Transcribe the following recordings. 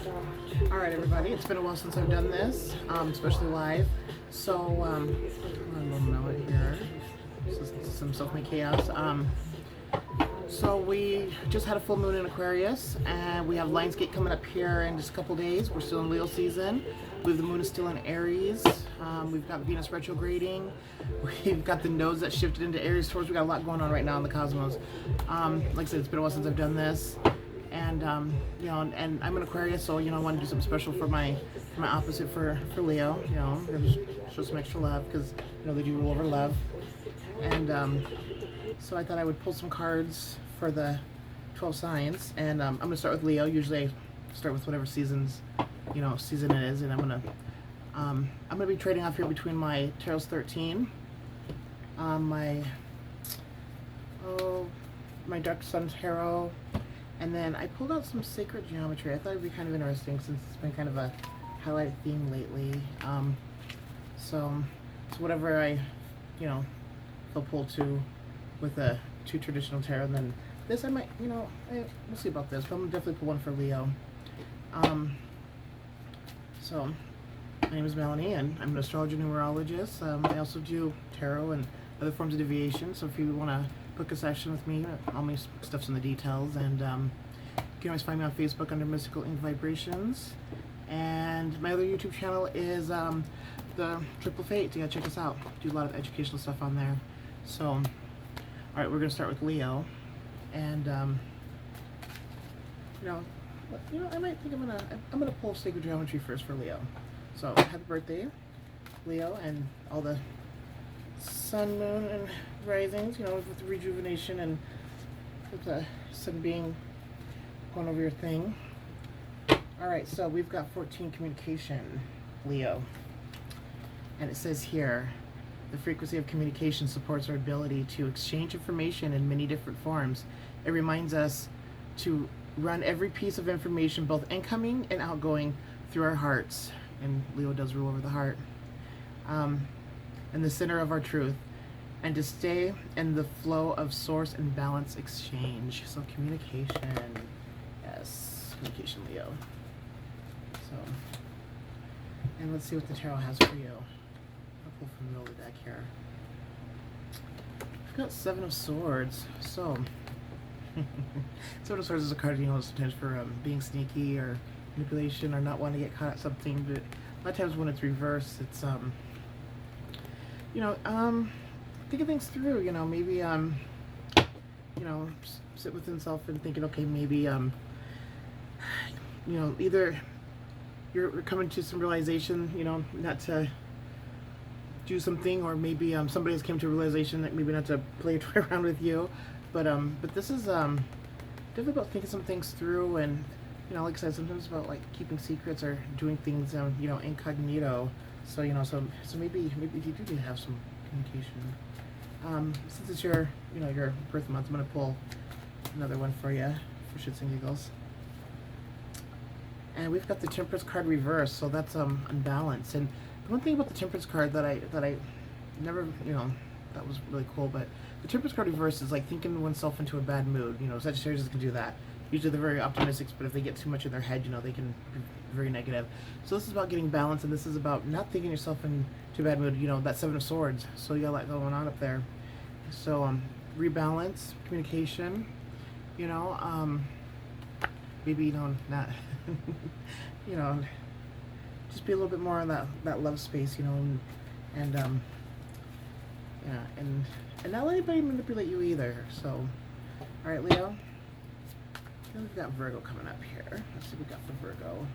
Alright everybody, it's been a while since I've done this, especially live. So, I'm a little mellow here. This is some self-made chaos. So we just had a full moon in Aquarius, and we have Lionsgate coming up here in just a couple days. We're still in Leo season. The moon is still in Aries. We've got Venus retrograding. We've got the nodes that shifted into Aries towards. We got a lot going on right now in the cosmos. Like I said, it's been a while since I've done this. And you know, and I'm an Aquarius, so you know, I want to do something special for my opposite for Leo. You know, just show some extra love because you know they do rule over love. And so I thought I would pull some cards for the 12 signs, and I'm gonna start with Leo. Usually I start with whatever season it is, and I'm gonna be trading off here between my Tarot's 13, my Dark Sun Tarot. And then I pulled out some sacred geometry. I thought it'd be kind of interesting since it's been kind of a highlighted theme lately. So whatever I, feel pulled to with the two traditional tarot, and then this I might, we'll see about this, but I'm gonna definitely pull one for Leo. So my name is Melanie, and I'm an astrologer numerologist. I also do tarot and other forms of divination. So if you want to book a session with me, all my stuff's in the details, and you can always find me on Facebook under Mystical Ink Vibrations, and my other YouTube channel is the Triple Fate. Yeah, check us out. Do a lot of educational stuff on there. So, all right, we're gonna start with Leo, and I might think I'm gonna pull sacred geometry first for Leo. So happy birthday, Leo, and all the sun, moon, and risings, with the rejuvenation and with the sun being going over your thing. Alright, so we've got 14, communication, Leo. And it says here, the frequency of communication supports our ability to exchange information in many different forms. It reminds us to run every piece of information, both incoming and outgoing, through our hearts. And Leo does rule over the heart. In the center of our truth, and to stay in the flow of source and balance exchange. So communication, yes, communication, Leo. So, and let's see what the tarot has for you. I'll pull from the middle of the deck here. I've got 7 of Swords. So, 7 of Swords is a card, sometimes for being sneaky or manipulation or not wanting to get caught at something. But a lot of times when it's reversed, it's thinking things through, maybe, sit within self and thinking, okay, maybe, either you're coming to some realization, not to do something, or maybe somebody has come to a realization that maybe not to play around with you, but this is definitely about thinking some things through, and, like I said, sometimes about, like, keeping secrets or doing things, incognito. So so maybe you do need to have some communication. Since it's your your birth month, I'm gonna pull another one for you for shits and giggles. And we've got the Temperance card reversed, so that's unbalanced. And the one thing about the Temperance card that I never that was really cool, but the Temperance card reversed is like thinking oneself into a bad mood. Sagittarius can do that. Usually they're very optimistic, but if they get too much in their head, they can be very negative. So this is about getting balance, and this is about not thinking yourself into a bad mood. That 7 of Swords. So you got a lot going on up there. So rebalance, communication. Maybe not. Just be a little bit more in that love space. And not let anybody manipulate you either. So, all right, Leo. We've got Virgo coming up here. Let's see what we got for Virgo.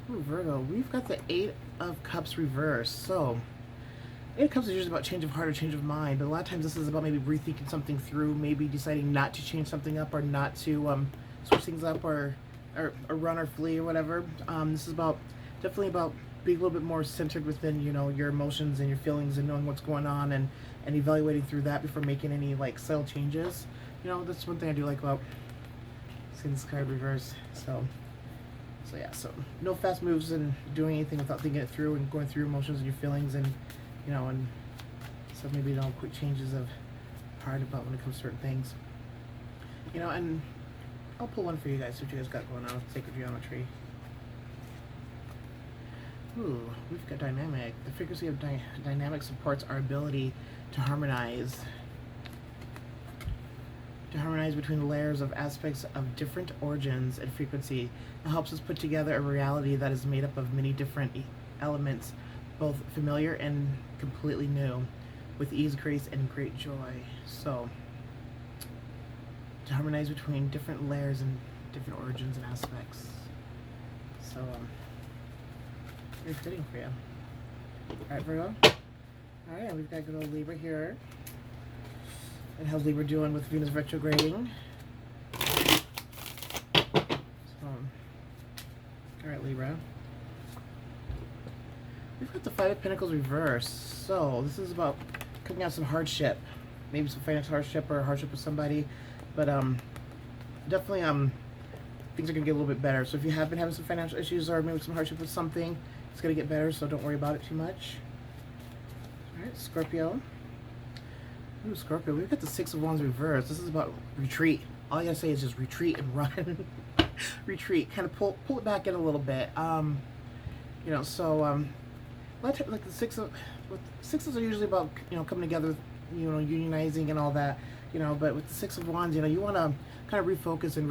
Ooh, Virgo, we've got the 8 of Cups reversed. So, 8 of Cups is usually about change of heart or change of mind, but a lot of times this is about maybe rethinking something through, maybe deciding not to change something up, or not to switch things up, or run or flee or whatever. This is definitely about being a little bit more centered within, your emotions and your feelings, and knowing what's going on, and evaluating through that before making any subtle changes. That's one thing I do like about seeing this card reverse. So yeah, so no fast moves and doing anything without thinking it through and going through your emotions and your feelings, and and so maybe quick changes of heart about when it comes to certain things. And I'll pull one for you guys, see what you guys got going on with sacred geometry. Ooh, we've got dynamic. The frequency of dynamic supports our ability to harmonize. To harmonize between layers of aspects of different origins and frequency. It helps us put together a reality that is made up of many different elements, both familiar and completely new, with ease, grace, and great joy. So, to harmonize between different layers and different origins and aspects. So, very fitting for you. Alright, Virgo. Alright, we've got good old Libra here. And how's Libra doing with Venus retrograding? So, alright, Libra. We've got the Five of Pentacles reversed. So, this is about coming out some hardship. Maybe some financial hardship or hardship with somebody. But, definitely, things are going to get a little bit better. So, if you have been having some financial issues or maybe some hardship with something, it's going to get better, so don't worry about it too much. Alright, Scorpio. Ooh, Scorpio, we've got the Six of Wands reversed. This is about retreat. All you gotta say is just retreat and run. Retreat. Kind of pull it back in a little bit. You know, so like the sixes are usually about, you know, coming together, you know, unionizing and all that, you know, but with the Six of Wands, you know, you wanna kind of refocus and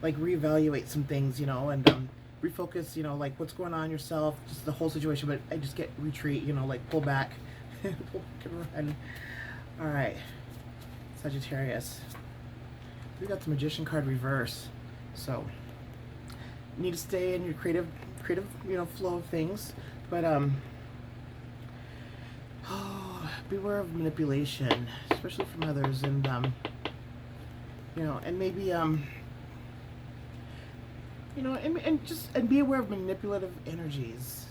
reevaluate some things, you know, and refocus, you know, like what's going on yourself, just the whole situation, but I just get retreat, you know, like pull back. Pull back and run. Alright. Sagittarius. We got the Magician card reverse. So you need to stay in your creative, you know, flow of things. But beware of manipulation, especially from others, and you know, and maybe you know, and be aware of manipulative energies.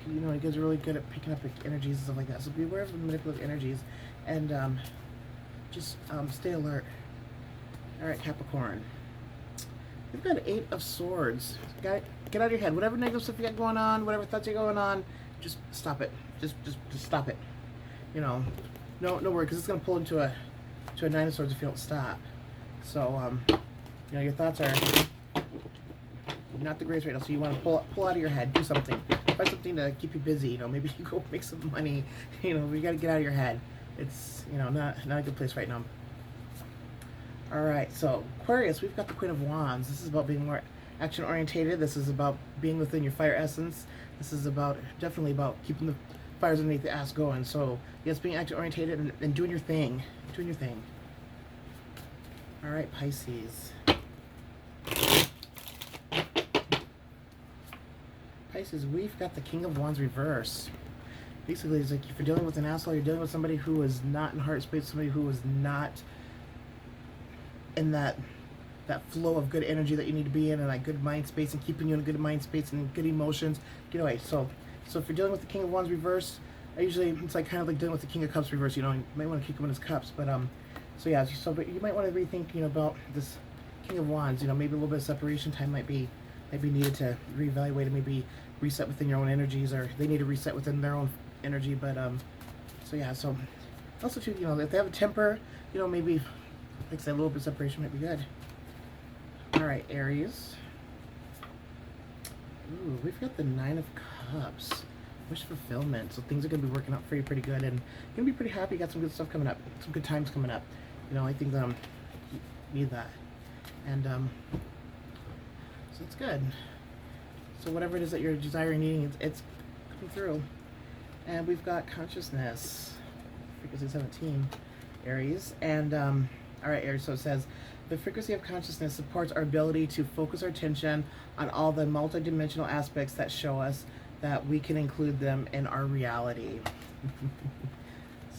You know, you guys are really good at picking up energies and stuff like that. So be aware of the manipulative energies, and just stay alert. All right, Capricorn. We've got Eight of Swords. Get out of your head. Whatever negative stuff you got going on, whatever thoughts are going on, just stop it. Just stop it. You know, no worry, because it's gonna pull into a Nine of Swords if you don't stop. So you know, your thoughts are not the greatest right now. So you want to pull out of your head, do something. Find something to keep you busy, you know, maybe you go make some money, you know, you got to get out of your head. It's, you know, not a good place right now. All right, so Aquarius, we've got the Queen of Wands. This is about being more action orientated. This is about being within your fire essence. This is about, definitely about keeping the fires underneath the ass going. So yes, being action orientated and doing your thing, All right, Pisces. Pisces, we've got the King of Wands reverse. Basically, it's like if you're dealing with an asshole, you're dealing with somebody who is not in heart space, somebody who is not in that flow of good energy that you need to be in, and that good mind space, and keeping you in a good mind space and good emotions. Get away. So if you're dealing with the King of Wands reverse, it's like kind of like dealing with the King of Cups reverse. You know, you might want to kick him in his cups, but but you might want to rethink, you know, about this King of Wands. You know, maybe a little bit of separation time might be needed to reevaluate and maybe reset within your own energies, or they need to reset within their own energy. But so also too, you know, if they have a temper, you know, maybe like I said, a little bit of separation might be good. All right, Aries. Ooh, we've got the Nine of Cups. Wish fulfillment. So things are gonna be working out for you pretty good, and you're gonna be pretty happy. You got some good stuff coming up, some good times coming up. You know, I think you need that, and so it's good. So whatever it is that you're desiring, needing, it's coming through. And we've got consciousness, frequency 17, Aries. And all right, Aries. So it says the frequency of consciousness supports our ability to focus our attention on all the multidimensional aspects that show us that we can include them in our reality.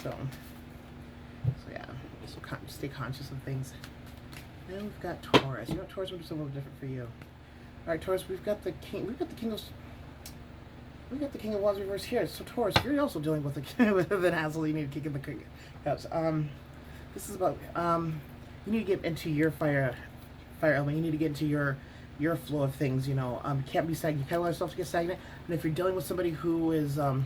so yeah, so stay conscious of things. And we've got Taurus. You know, Taurus will be something a little different for you. All right, Taurus, we've got the King of Wands reverse here. So Taurus, you're also dealing with an asshole. You need to kick in the cups. This is about you need to get into your fire element. You need to get into your flow of things. You know, you can't be stagnant. You can't allow yourself to get stagnant. And if you're dealing with somebody who is you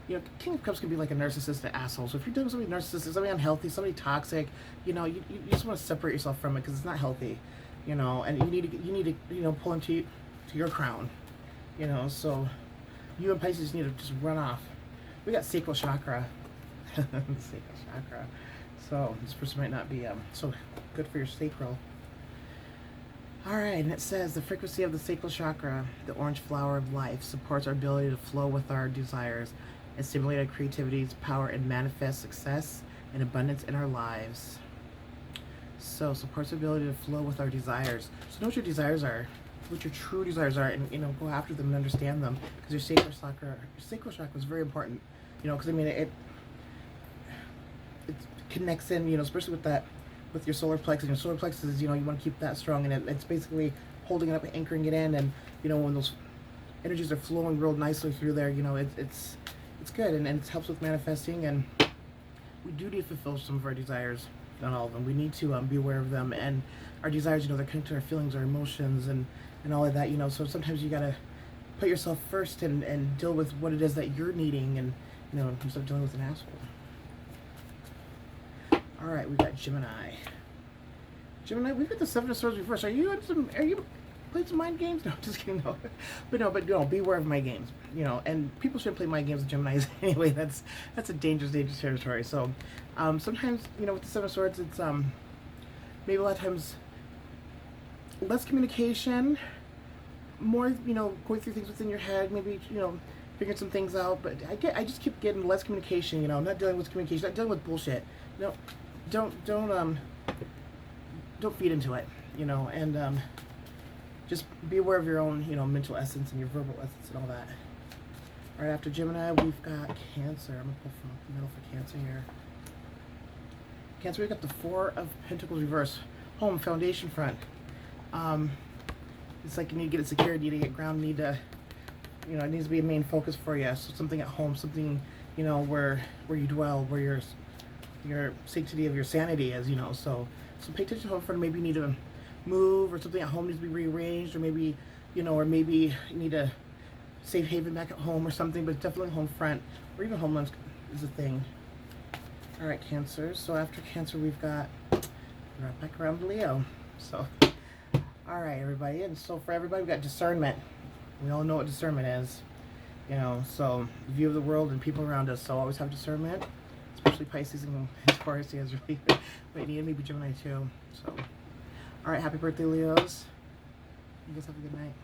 know, King of Cups can be like a narcissistic asshole. So if you're dealing with somebody narcissistic, somebody unhealthy, somebody toxic, you know, you just want to separate yourself from it, because it's not healthy. You know, and you need to you know, pull into your crown. You know, so you and Pisces need to just run off. We got sacral chakra. Sacral chakra. So this person might not be so good for your sacral. Alright, and it says the frequency of the sacral chakra, the orange flower of life, supports our ability to flow with our desires and stimulate our creativity's power and manifest success and abundance in our lives. So supports our ability to flow with our desires. So know what your desires are, what your true desires are, and go after them and understand them. Because your sacral chakra is very important. Because I mean it connects in, especially with that, with your solar plexus. And your solar plexus, you want to keep that strong, and it's basically holding it up and anchoring it in. And when those energies are flowing real nicely through there, it's good, and it helps with manifesting. And we do need to fulfill some of our desires, not all of them. We need to be aware of them, and our desires, they're connected to our feelings, our emotions, and all of that. So sometimes you gotta put yourself first and deal with what it is that you're needing, and instead of dealing with an asshole. All right, we got Gemini. Gemini, we've got the Seven of Swords reversed. Are you playing some mind games? No, just kidding. No, but beware of my games. And people shouldn't play mind games with Geminis anyway. That's a dangerous territory. So sometimes with the Seven of Swords, it's maybe a lot of times less communication, more going through things within your head, maybe figuring some things out. But I just keep getting less communication. Not dealing with communication, not dealing with bullshit. Don't feed into it, and just be aware of your own, mental essence and your verbal essence and all that. Right after Gemini, we've got Cancer. I'm gonna pull from the middle for Cancer here. Cancer, we've got the Four of Pentacles reverse. Home, foundation front. It's like you need to get it secured, you need to get grounded, you need to, it needs to be a main focus for you. So something at home, something, where you dwell, where your sanctity of your sanity is, so pay attention to home front. Maybe you need to move, or something at home needs to be rearranged, or maybe you need a safe haven back at home or something. But definitely home front, or even homeland is a thing. All right, Cancer. So after Cancer, we've got right back around Leo. So all right, everybody. And so for everybody, we've got discernment. We all know what discernment is, so view of the world and people around us. So always have discernment, especially Pisces and Taurus. He has really good, but maybe Gemini too. So all right, happy birthday, Leos. You guys have a good night.